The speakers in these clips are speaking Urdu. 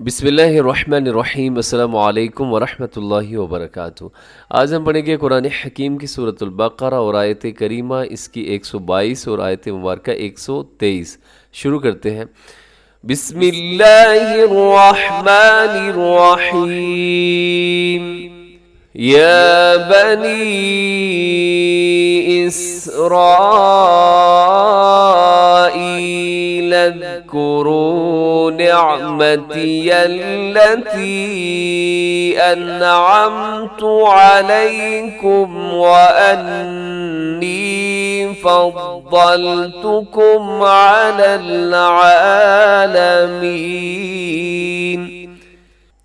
بسم اللہ الرحمن الرحیم، السلام علیکم ورحمۃ اللہ وبرکاتہ۔ آج ہم پڑھیں گے قرآن حکیم کی سورۃ البقرہ اور آیت کریمہ اس کی 122 اور آیت مبارکہ 123۔ شروع کرتے ہیں۔ بسم اللہ الرحمن الرحیم۔ یا بنی اسرائیل اذکروا نعمتی التي انعمت علیکم وانی فضلتکم علی العالمین۔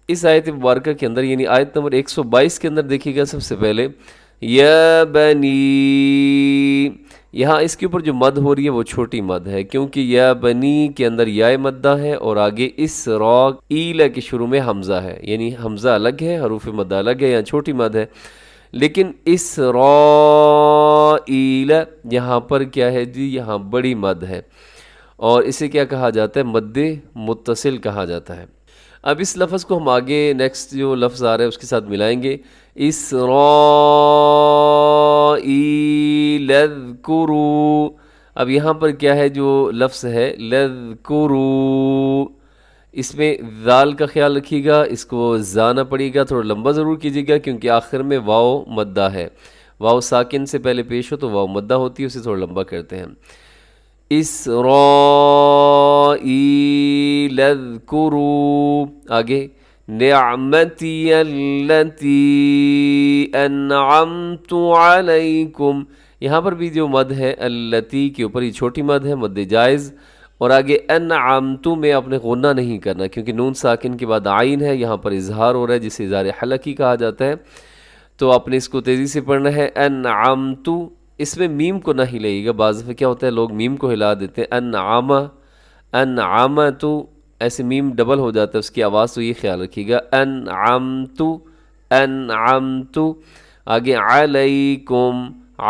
اس آیت مبارکہ کے اندر یعنی آیت نمبر 122 کے اندر دیکھیے گا سب سے پہلے یا بنی، یہاں اس کے اوپر جو مد ہو رہی ہے وہ چھوٹی مد ہے، کیونکہ یا بنی کے اندر یا مدہ ہے اور آگے اس را ایل کے شروع میں حمزہ ہے، یعنی حمزہ الگ ہے، حروف مد الگ ہے، یہاں چھوٹی مد ہے۔ لیکن اس را ایل یہاں پر کیا ہے جی، یہاں بڑی مد ہے اور اسے کیا کہا جاتا ہے؟ مد متصل کہا جاتا ہے۔ اب اس لفظ کو ہم آگے نیکسٹ جو لفظ آ رہا ہے اس کے ساتھ ملائیں گے۔ اسرائیل اذکروا، اب یہاں پر کیا ہے جو لفظ ہے لذکروا، اس میں ذال کا خیال رکھیے گا، اس کو زانا پڑے گا، تھوڑا لمبا ضرور کیجیے گا کیونکہ آخر میں واو مدہ ہے، واو ساکن سے پہلے پیش ہو تو واو مدہ ہوتی ہے، اسے تھوڑا لمبا کرتے ہیں۔ اسرائیل اذکروا، آگے نعمتی التی انعمت علیکم، یہاں پر بھی جو مد ہے التی کے اوپر یہ چھوٹی مد ہے، مد جائز، اور آگے انعمت میں آپ نے غنہ نہیں کرنا کیونکہ نون ساکن کے بعد عین ہے، یہاں پر اظہار ہو رہا ہے جسے اظہار حلقی کہا جاتا ہے، تو آپ نے اس کو تیزی سے پڑھنا ہے۔ انعمت، اس میں میم کو نہ ہلائیے گا، بعض دفعہ کیا ہوتا ہے لوگ میم کو ہلا دیتے ہیں، انعمت ایسے میم ڈبل ہو جاتا ہے اس کی آواز، تو یہ خیال رکھیے گا۔ انعمت، آگے علیکم،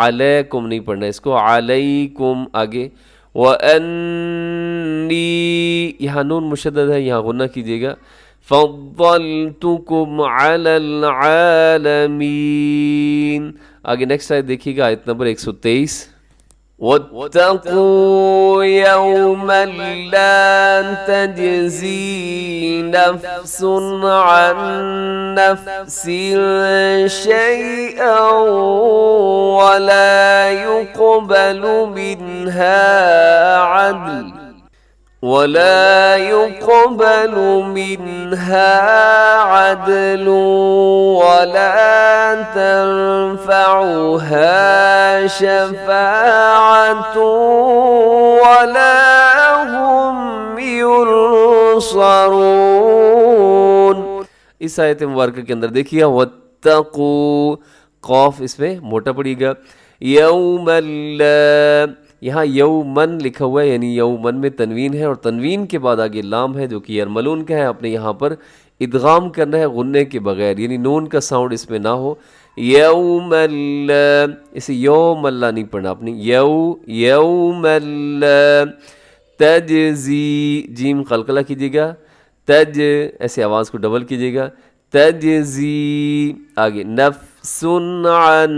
علیکم نہیں پڑھنا اس کو، علیکم، آگے وَأَنِّي، یہاں نون مشدد ہے، یہاں غنہ کیجیے گا۔ فَضَّلْتُكُمْ عَلَى الْعَالَمِينَ، آگے نیکسٹ آیت دیکھیے گا، آیت نمبر 123۔ وَاتَّقُوا يَوْمًا لَا تَجْزِي نَفْسٌ عَن نَّفْسٍ شَيْئًا وَلَا يُقْبَلُ مِنْهَا عَدْلٌ وَلَا تَنفَعُهَا شَفَاعَةٌ وَلَا هُمْ يُنصَرُونَ۔ اس آیت مبارکہ کے اندر دیکھیے وَاتَّقُوا، قاف اس میں موٹا پڑے گا، یوم اللہ، یہاں یومن لکھا ہوا ہے یعنی یومن میں تنوین ہے اور تنوین کے بعد آگے لام ہے جو کہ یرملون کا ہے، آپ نے یہاں پر ادغام کرنا ہے غنے کے بغیر، یعنی نون کا ساؤنڈ اس میں نہ ہو۔ یوم اللہ، اسے یوم اللہ نہیں پڑھنا آپ نے، یوم اللہ تجزی، جیم قلقلہ کیجیے گا، تج ایسے آواز کو ڈبل کیجیے گا، تجزی، آگے نفس عن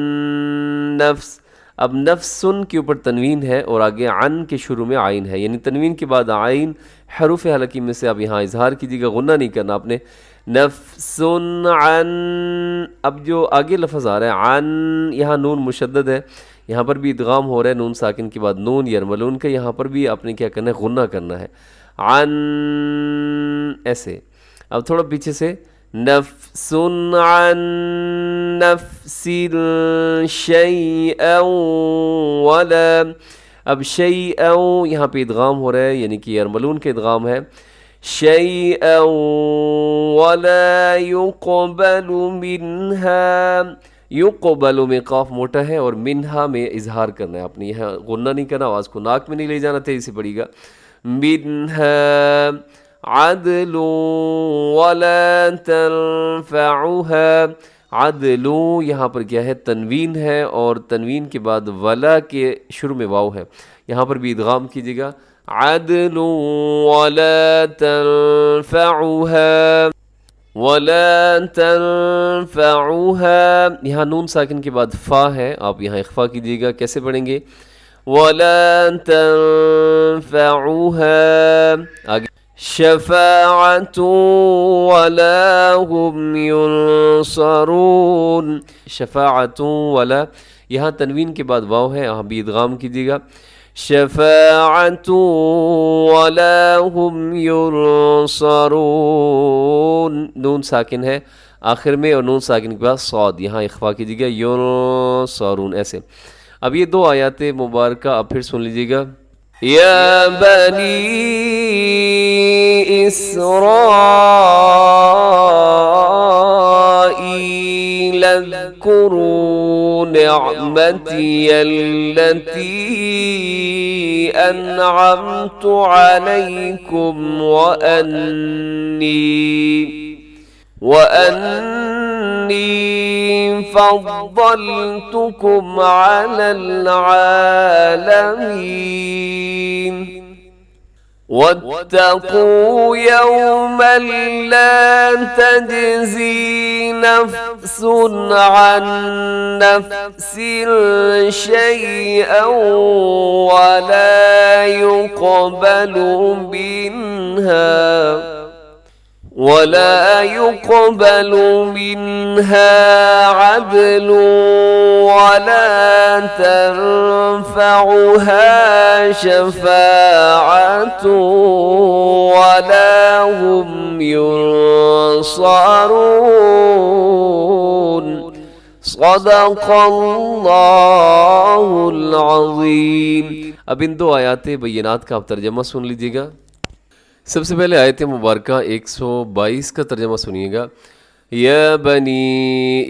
نفس، اب نفسن کے اوپر تنوین ہے اور آگے عن کے شروع میں عین ہے، یعنی تنوین کے بعد عین حروف حلقی میں سے اب یہاں اظہار کیجیے گا، غنہ نہیں کرنا آپ نے۔ نفسن عن، اب جو آگے لفظ آ رہا ہے عن، یہاں نون مشدد ہے، یہاں پر بھی ادغام ہو رہا ہے نون ساکن کے بعد نون یرملون کا، یہاں پر بھی آپ نے کیا کرنا ہے غنہ کرنا ہے، عن ایسے۔ اب تھوڑا پیچھے سے، نفس عن نفس شیئا ولا، اب شیئا یہاں پہ ادغام ہو رہا ہے یعنی کہ یرملون کا ادغام ہے، شیئا ولا یقبل منہا، یقبل میں قاف موٹا ہے اور منہا میں اظہار کرنا ہے آپ نے، یہاں غنہ نہیں کرنا، آواز کو ناک میں نہیں لے جانا، تیزی سے پڑے گا، منہا عدل ولا تنفعها، عدل یہاں پر کیا ہے تنوین ہے اور تنوین کے بعد ولا کے شروع میں واو ہے، یہاں پر بھی ادغام کیجیے گا، عدل ولا تنفعها ولا تنفعها. یہاں نون ساکن کے بعد فا ہے، آپ یہاں اخفا کیجیے گا. کیسے پڑھیں گے؟ ولا تنفعها. آگے شفاعة ولا هم ينصرون. شفاعة ولا، یہاں تنوین کے بعد واو ہے، یہاں بھی ادغام کیجیے گا. شفاعة ولا هم ينصرون. نون ساکن ہے آخر میں اور نون ساکن کے بعد صاد، یہاں اخفا کیجیے گا. ينصرون ایسے. اب یہ دو آیات مبارکہ آپ پھر سن لیجیے گا. یا بنی اسرائیل اذکروا نعمتی التي انعمت علیکم وأني فضلتكم على العالمين. واتقوا يوما لا تجزي نفس عن نفس شيئا ولا يقبل منها عدل ولا تنفعها شفاعة ولا هم ينصرون. صدق اللہ العظیم. اب ان دو آیات بینات کا آپ ترجمہ سن لیجیے گا. سب سے پہلے آیت مبارکہ 122 کا ترجمہ سنیے گا. یا بنی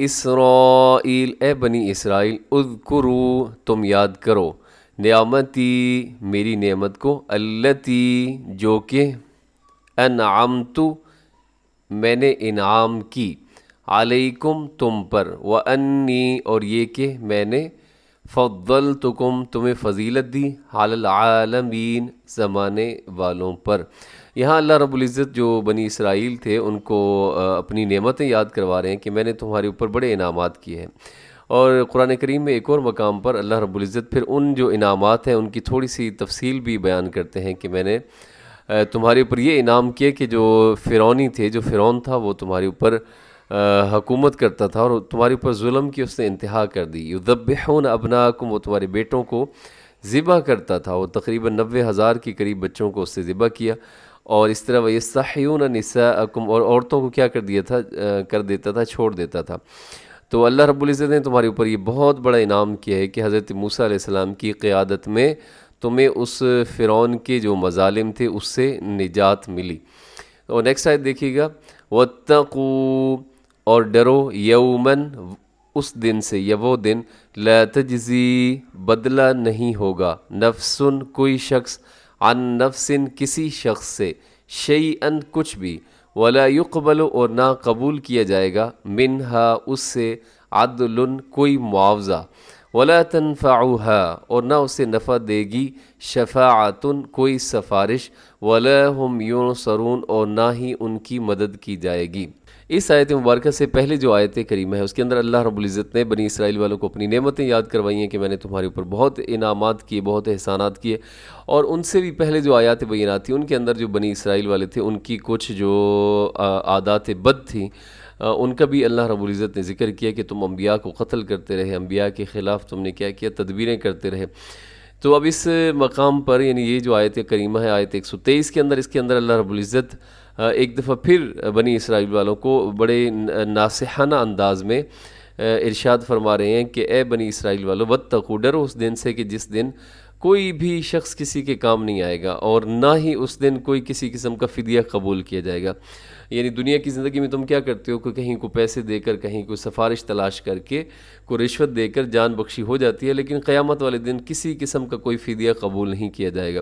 اسرائیل، اے بنی اسرائیل، اذکروا تم یاد کرو، نعمتی میری نعمت کو، التی جو کہ، انعمت میں نے انعام کی، علیکم تم پر، وانی اور یہ کہ میں نے، فضلتکم تمہیں فضیلت دی، علی العالمین زمانے والوں پر. یہاں اللہ رب العزت جو بنی اسرائیل تھے ان کو اپنی نعمتیں یاد کروا رہے ہیں کہ میں نے تمہارے اوپر بڑے انعامات کیے ہیں. اور قرآن کریم میں ایک اور مقام پر اللہ رب العزت پھر ان جو انعامات ہیں ان کی تھوڑی سی تفصیل بھی بیان کرتے ہیں کہ میں نے تمہارے اوپر یہ انعام کیے کہ جو فرعونی تھے، جو فرعون تھا وہ تمہارے اوپر حکومت کرتا تھا اور تمہارے اوپر ظلم کی اس نے انتہا کر دی. یذبحون ابناکم، وہ تمہارے بیٹوں کو ذبح کرتا تھا، وہ تقریباً 90,000 کے قریب بچوں کو اس سے ذبح کیا. اور اس طرح وَيَسْتَحْيُونَ نِسَاءَكُمْ، اور عورتوں کو کیا کر دیتا تھا، چھوڑ دیتا تھا. تو اللہ رب العزت نے تمہارے اوپر یہ بہت بڑا انعام کیا ہے کہ حضرت موسیٰ علیہ السلام کی قیادت میں تمہیں اس فرعون کے جو مظالم تھے اس سے نجات ملی. اور نیکسٹ آیت دیکھیے گا. وَاتَّقُوا اور ڈرو، یومن اس دن سے، یا وہ دن، لا تجزی بدلہ نہیں ہوگا، نفسن کوئی شخص، عن نفسن کسی شخص سے، شیئن کچھ بھی، ولا یقبل اور نہ قبول کیا جائے گا، منہا اس سے، عدل کوئی معاوضہ، ولا تنفعها اور نہ اسے نفع دے گی، شفاعتن کوئی سفارش، ولا هم ينصرون اور نہ ہی ان کی مدد کی جائے گی. اس آیت مبارکہ سے پہلے جو آیت کریمہ ہے اس کے اندر اللہ رب العزت نے بنی اسرائیل والوں کو اپنی نعمتیں یاد کروائی ہیں کہ میں نے تمہارے اوپر بہت انعامات کیے، بہت احسانات کیے. اور ان سے بھی پہلے جو آیات بینات تھیں ان کے اندر جو بنی اسرائیل والے تھے ان کی کچھ جو عادات بد تھیں ان کا بھی اللہ رب العزت نے ذکر کیا کہ تم انبیاء کو قتل کرتے رہے، انبیاء کے خلاف تم نے کیا کیا، تدبیریں کرتے رہے. تو اب اس مقام پر یعنی یہ جو آیت کریمہ ہے آیت 123 کے اندر، اس کے اندر اللہ رب العزت ایک دفعہ پھر بنی اسرائیل والوں کو بڑے ناصحانہ انداز میں ارشاد فرما رہے ہیں کہ اے بنی اسرائیل والو، واتقوا ڈرو اس دن سے کہ جس دن کوئی بھی شخص کسی کے کام نہیں آئے گا اور نہ ہی اس دن کوئی کسی قسم کا فدیہ قبول کیا جائے گا. یعنی دنیا کی زندگی میں تم کیا کرتے ہو کہ کہیں کو پیسے دے کر، کہیں کو سفارش تلاش کر کے، کوئی رشوت دے کر جان بخشی ہو جاتی ہے، لیکن قیامت والے دن کسی قسم کا کوئی فدیہ قبول نہیں کیا جائے گا.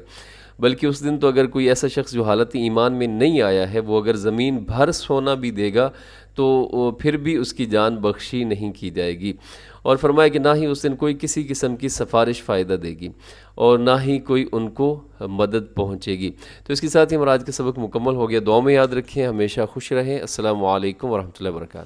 بلکہ اس دن تو اگر کوئی ایسا شخص جو حالت ایمان میں نہیں آیا ہے وہ اگر زمین بھر سونا بھی دے گا تو پھر بھی اس کی جان بخشی نہیں کی جائے گی، اور فرمایا کہ نہ ہی اس دن کوئی کسی قسم کی سفارش فائدہ دے گی اور نہ ہی کوئی ان کو مدد پہنچے گی۔ تو اس کے ساتھ ہی ہمارا آج کا سبق مکمل ہو گیا۔ دعاؤں میں یاد رکھیں، ہمیشہ خوش رہیں۔ السلام علیکم ورحمۃ اللہ وبرکاتہ۔